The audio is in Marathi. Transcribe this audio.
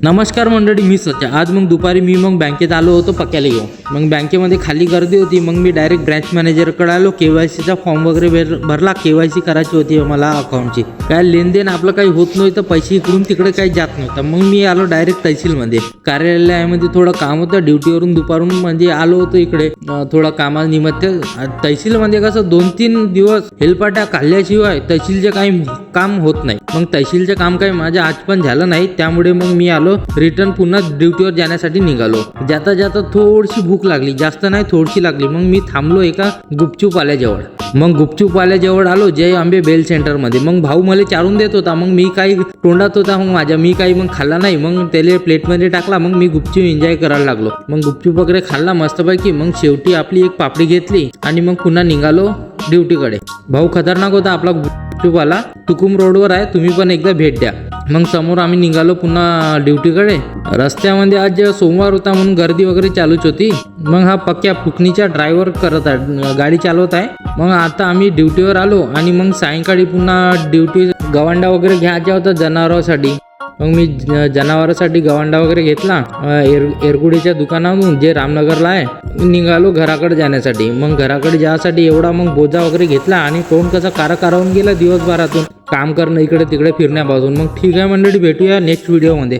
नमस्कार मंडळी, मी सध्या आज मग दुपारी मी बँकेत आलो होतो पक्याला घेऊन. मग बँकेमध्ये खाली गर्दी होती. मग मी डायरेक्ट ब्रँच मॅनेजरकडे आलो. केवायसीचा फॉर्म वगैरे भरला. केवायसी करायची होती मला अकाउंटची. काय लेनदेन आपलं काही होत नव्हतं, पैसे इकडून तिकडे काही जात नव्हतं. मग मी आलो डायरेक्ट तहसीलमध्ये. कार्यालयामध्ये थोडं काम होतं, ड्युटीवरून दुपारून म्हणजे आलो होतो इकडे थोडं कामानिमित्त. तहसीलमध्ये कसं 2-3 दिवस हेलपाट्या काढल्याशिवाय तहसीलचे काही काम होत नाही. मग तहसीलचे काम काही माझ्या आज पण झालं नाही. त्यामुळे मग मी आलो रिटर्न पुन्हा ड्युटीवर जाण्यासाठी निघालो. जाता जाता थोडीशी भूक लागली, जास्त नाही थोडीशी लागली. मग मी थांबलो एका गुपचूप आल्याजवळ. मग गुपचूप आल्याजवळ आलो जय आंबे बेल सेंटरमध्ये. मग भाऊ मला चारून देत होता. मग मी काही तोंडात होता मग माझ्या, मी काही मग खाल्ला नाही. मग त्याला प्लेटमध्ये टाकला. मग मी गुपचूप एन्जॉय करायला लागलो. मग गुपचूप वगैरे खाल्ला मस्तपैकी. मग शेवटी आपली एक पापडी घेतली आणि मग पुन्हा निघालो ड्युटीकडे. भाऊ खतरनाक होता आपला गुपचूपवाला. तुकुम रोडवर आहे, तुम्ही पण एकदा भेट द्या. मग समोर आम्ही निघालो पुन्हा ड्युटीकडे. रस्त्यामध्ये आज सोमवार होता म्हणून गर्दी वगैरे चालूच होती. मग हा पक्क्या फुकणीचा ड्रायव्हर करत आहे, गाडी चालवत आहे. मग आता आम्ही ड्युटीवर आलो आणि मग सायंकाळी पुन्हा ड्युटी गवांडा वगैरे घ्यायचा होता जनावरांसाठी. मग मी जनावरांसाठी गवांडा वगैरे घेतला एरगुडीच्या दुकानातून, जे रामनगरला आहे. निघालो घराकडे जाण्यासाठी. मग घराकडे जाण्यासाठी एवढा मग बोजा वगैरे घेतला आणि तोंड कसं कारावून गेला दिवसभरातून काम करणं, इकडे तिकडे फिरण्यापासून. मग ठीक आहे मंडळी, भेटूया नेक्स्ट व्हिडिओमध्ये.